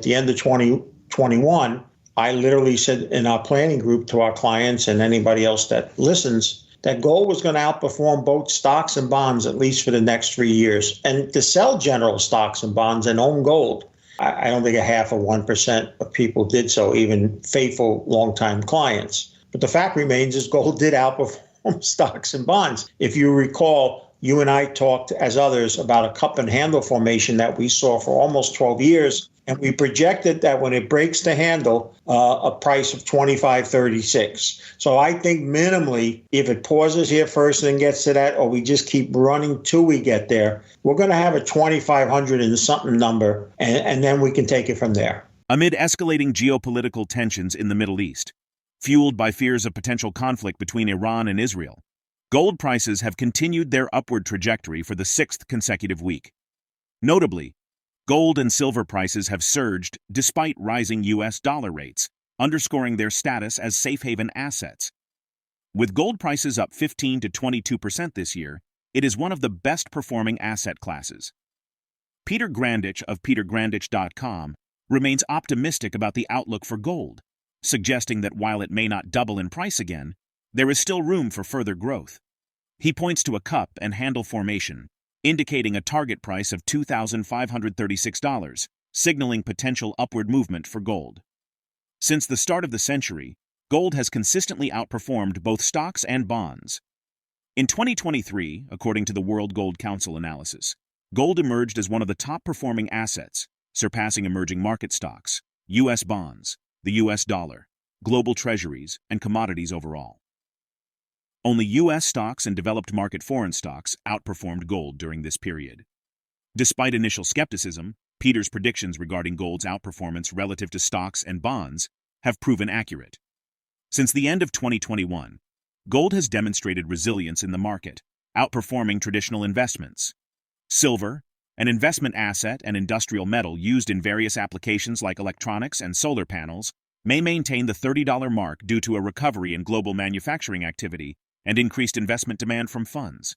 At the end of 2021, I literally said in our planning group to our clients and anybody else that listens, that gold was going to outperform both stocks and bonds, at least for the next 3 years. And to sell general stocks and bonds and own gold, I don't think 0.5% of people did so, even faithful longtime clients. But the fact remains is gold did outperform stocks and bonds. If you recall, you and I talked, as others, about a cup and handle formation that we saw for almost 12 years. And we projected that when it breaks the handle, a price of $25.36. So I think minimally, if it pauses here first and then gets to that, or we just keep running till we get there, we're going to have a 2,500 and something number, and then we can take it from there. Amid escalating geopolitical tensions in the Middle East, fueled by fears of potential conflict between Iran and Israel, gold prices have continued their upward trajectory for the 6th consecutive week. Notably, gold and silver prices have surged despite rising U.S. dollar rates, underscoring their status as safe haven assets. With gold prices up 15 to 22% this year, it is one of the best performing asset classes. PeterGrandich of PeterGrandich.com remains optimistic about the outlook for gold, suggesting that while it may not double in price again, there is still room for further growth. He points to a cup and handle formation, indicating a target price of $2,536, signaling potential upward movement for gold. Since the start of the century, gold has consistently outperformed both stocks and bonds. In 2023, according to the World Gold Council analysis, gold emerged as one of the top-performing assets, surpassing emerging market stocks, U.S. bonds, the U.S. dollar, global treasuries, and commodities overall. Only U.S. stocks and developed market foreign stocks outperformed gold during this period. Despite initial skepticism, Peter's predictions regarding gold's outperformance relative to stocks and bonds have proven accurate. Since the end of 2021, gold has demonstrated resilience in the market, outperforming traditional investments. Silver, an investment asset and industrial metal used in various applications like electronics and solar panels, may maintain the $30 mark due to a recovery in global manufacturing activity and increased investment demand from funds.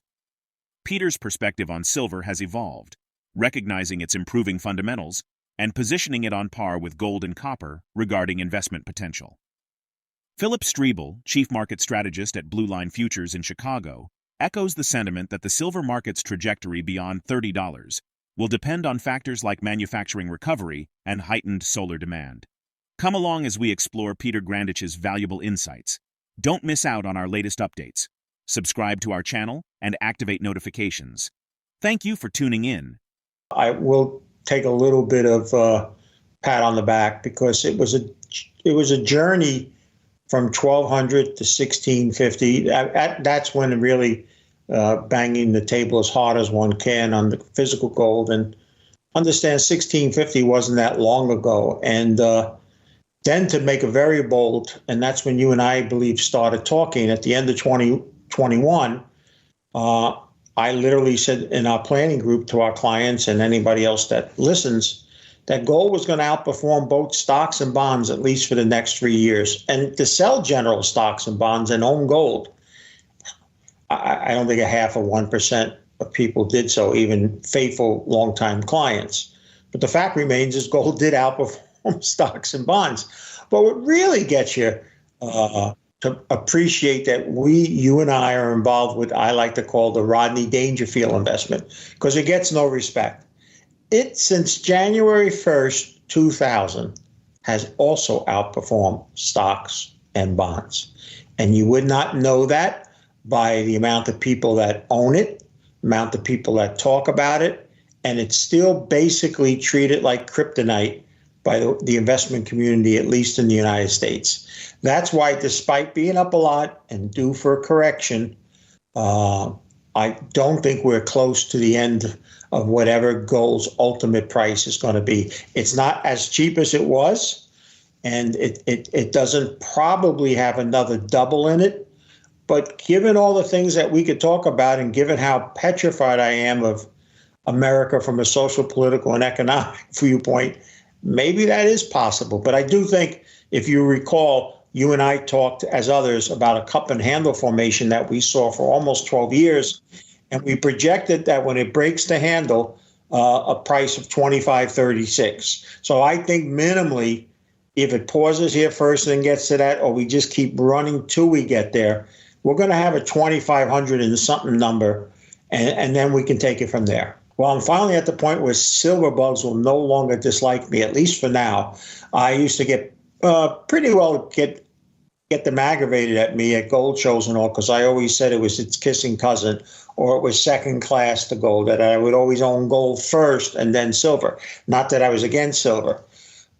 Peter's perspective on silver has evolved, recognizing its improving fundamentals and positioning it on par with gold and copper regarding investment potential. Philip Strebel, chief market strategist at Blue Line Futures in Chicago, echoes the sentiment that the silver market's trajectory beyond $30 will depend on factors like manufacturing recovery and heightened solar demand. Come along as we explore PeterGrandich's valuable insights. Don't miss out on our latest updates. Subscribe to our channel and activate notifications. Thank you for tuning in. I will take a little bit of pat on the back because it was a journey from 1,200 to 1,650. That's when really banging the table as hard as one can on the physical gold. And understand 1,650 wasn't that long ago. And then to make a very bold, and that's when you and I believe started talking at the end of 2021, I literally said in our planning group to our clients and anybody else that listens, that gold was going to outperform both stocks and bonds, at least for the next 3 years. And to sell general stocks and bonds and own gold, I don't think 0.5% of people did so, even faithful longtime clients. But the fact remains is gold did outperform stocks and bonds. But what really gets you to appreciate that you and I are involved with, I like to call the Rodney Dangerfield investment, because it gets no respect. It, since January 1st, 2000, has also outperformed stocks and bonds. And you would not know that by the amount of people that own it, amount of people that talk about it, and it's still basically treated like kryptonite by the investment community, at least in the United States. That's why, despite being up a lot and due for a correction, I don't think we're close to the end of whatever gold's ultimate price is going to be. It's not as cheap as it was, and it doesn't probably have another double in it. But given all the things that we could talk about, and given how petrified I am of America from a social, political, and economic viewpoint, maybe that is possible. But I do think, if you recall, you and I talked, as others, about a cup and handle formation that we saw for almost 12 years. And we projected that when it breaks the handle, a price of 25.36. So I think minimally, if it pauses here first and then gets to that, or we just keep running till we get there, we're going to have a 2,500 and something number, and then we can take it from there. Well, I'm finally at the point where silver bugs will no longer dislike me, at least for now. I used to get pretty well get them aggravated at me at gold shows and all, because I always said it was its kissing cousin, or it was second class to gold, that I would always own gold first and then silver. Not that I was against silver.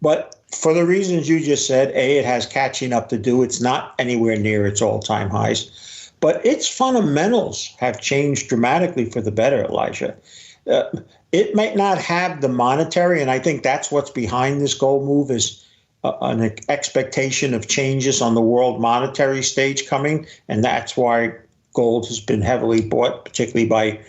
But for the reasons you just said, A, it has catching up to do. It's not anywhere near its all-time highs. But its fundamentals have changed dramatically for the better, Elijah. It might not have the monetary, and I think that's what's behind this gold move, is an expectation of changes on the world monetary stage coming, and that's why gold has been heavily bought, particularly by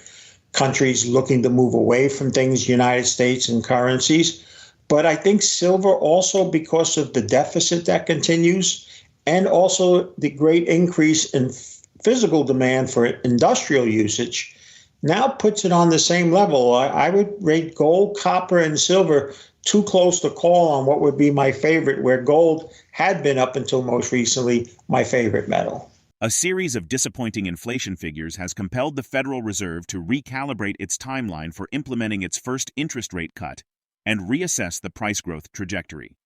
countries looking to move away from things, United States and currencies. But I think silver also, because of the deficit that continues, and also the great increase in physical demand for industrial usage, now puts it on the same level. I would rate gold, copper, and silver too close to call on what would be my favorite, where gold had been up until most recently my favorite metal. A series of disappointing inflation figures has compelled the Federal Reserve to recalibrate its timeline for implementing its first interest rate cut and reassess the price growth trajectory.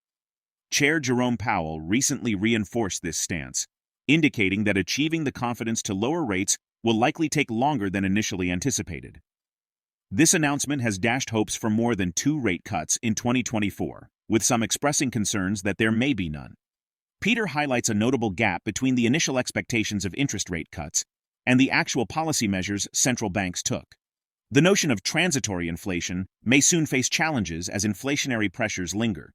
Chair Jerome Powell recently reinforced this stance, indicating that achieving the confidence to lower rates will likely take longer than initially anticipated. This announcement has dashed hopes for more than 2 rate cuts in 2024, with some expressing concerns that there may be none. Peter highlights a notable gap between the initial expectations of interest rate cuts and the actual policy measures central banks took. The notion of transitory inflation may soon face challenges as inflationary pressures linger.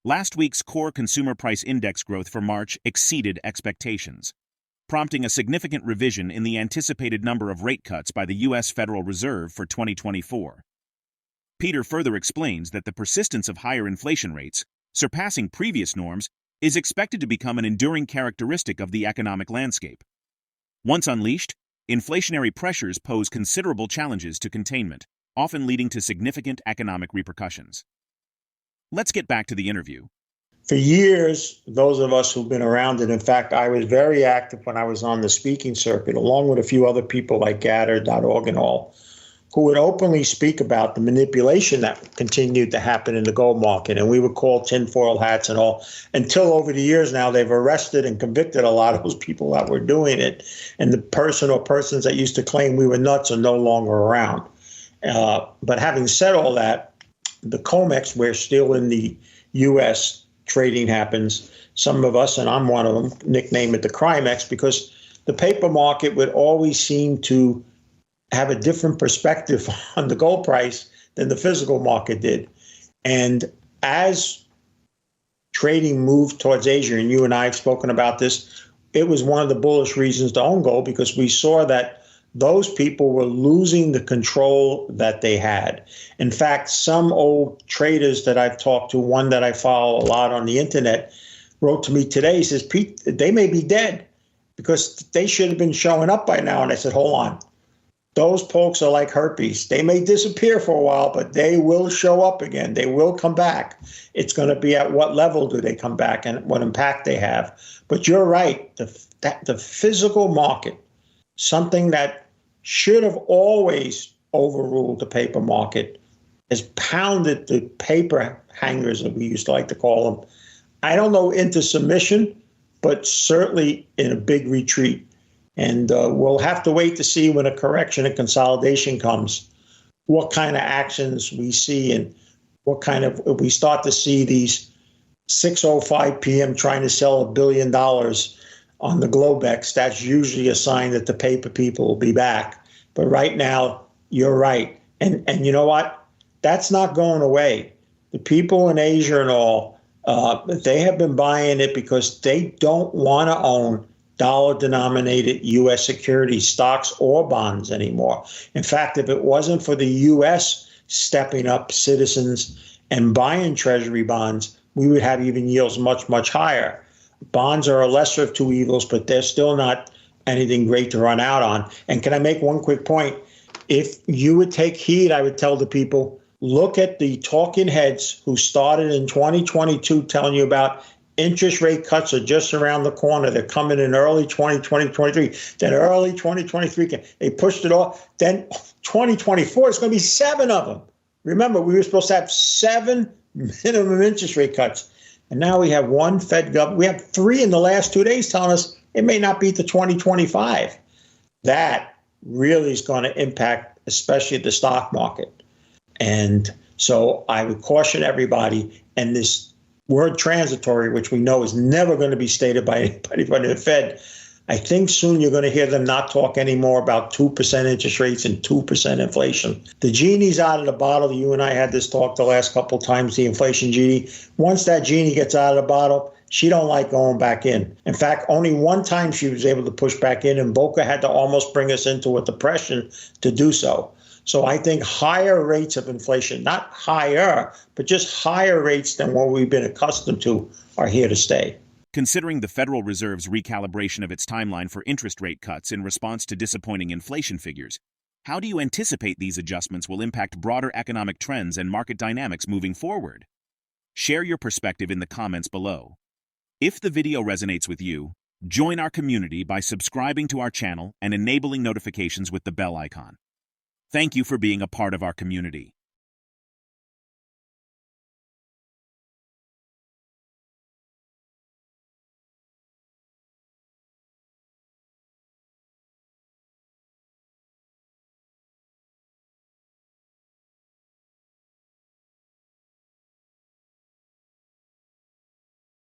Last week's core consumer price index growth for March exceeded expectations, prompting a significant revision in the anticipated number of rate cuts by the U.S. Federal Reserve for 2024. Peter further explains that the persistence of higher inflation rates, surpassing previous norms, is expected to become an enduring characteristic of the economic landscape. Once unleashed, inflationary pressures pose considerable challenges to containment, often leading to significant economic repercussions. Let's get back to the interview. For years, those of us who've been around it, in fact, I was very active when I was on the speaking circuit, along with a few other people like Gather.org and all, who would openly speak about the manipulation that continued to happen in the gold market. And we would call tinfoil hats and all, until over the years now they've arrested and convicted a lot of those people that were doing it. And the person or persons that used to claim we were nuts are no longer around. But having said all that, the COMEX, where still in the U.S., trading happens, some of us, and I'm one of them, nickname it the Crimex, because the paper market would always seem to have a different perspective on the gold price than the physical market did. And as trading moved towards Asia, and you and I have spoken about this, it was one of the bullish reasons to own gold, because we saw that those people were losing the control that they had. In fact, some old traders that I've talked to, one that I follow a lot on the internet, wrote to me today, he says, Pete, they may be dead because they should have been showing up by now. And I said, hold on. Those folks are like herpes. They may disappear for a while, but they will show up again. They will come back. It's going to be at what level do they come back and what impact they have. But you're right. The physical market, something that should have always overruled the paper market, has pounded the paper hangers, that we used to like to call them, I don't know, into submission, but certainly in a big retreat. And we'll have to wait to see when a correction and consolidation comes, what kind of actions we see, and what kind of, if we start to see these 6:05 p.m. trying to sell $1 billion on the Globex, that's usually a sign that the paper people will be back. But right now, you're right. And you know what? That's not going away. The people in Asia and all, they have been buying it because they don't want to own dollar-denominated U.S. securities, stocks, or bonds anymore. In fact, if it wasn't for the U.S. stepping up, citizens, and buying treasury bonds, we would have even yields much, much higher. Bonds are a lesser of two evils, but they're still not anything great to run out on. And can I make one quick point? if you would take heed, I would tell the people, look at the talking heads who started in 2022 telling you about interest rate cuts are just around the corner. They're coming in early 2023. Then early 2023, they pushed it off. Then 2024 is going to be 7 of them. Remember, we were supposed to have 7 minimum interest rate cuts. And now we have 1 Fed governor. We have 3 in the last 2 days telling us it may not be to 2025. That really is going to impact, especially the stock market. And so I would caution everybody, and this word transitory, which we know is never going to be stated by anybody but the Fed, I think soon you're going to hear them not talk anymore about 2% interest rates and 2% inflation. The genie's out of the bottle. You and I had this talk the last couple of times, the inflation genie. Once that genie gets out of the bottle, she don't like going back in. In fact, only one time she was able to push back in, and Boca had to almost bring us into a depression to do so. So I think higher rates of inflation, not higher, but just higher rates than what we've been accustomed to, are here to stay. Considering the Federal Reserve's recalibration of its timeline for interest rate cuts in response to disappointing inflation figures, how do you anticipate these adjustments will impact broader economic trends and market dynamics moving forward? Share your perspective in the comments below. If the video resonates with you, join our community by subscribing to our channel and enabling notifications with the bell icon. Thank you for being a part of our community.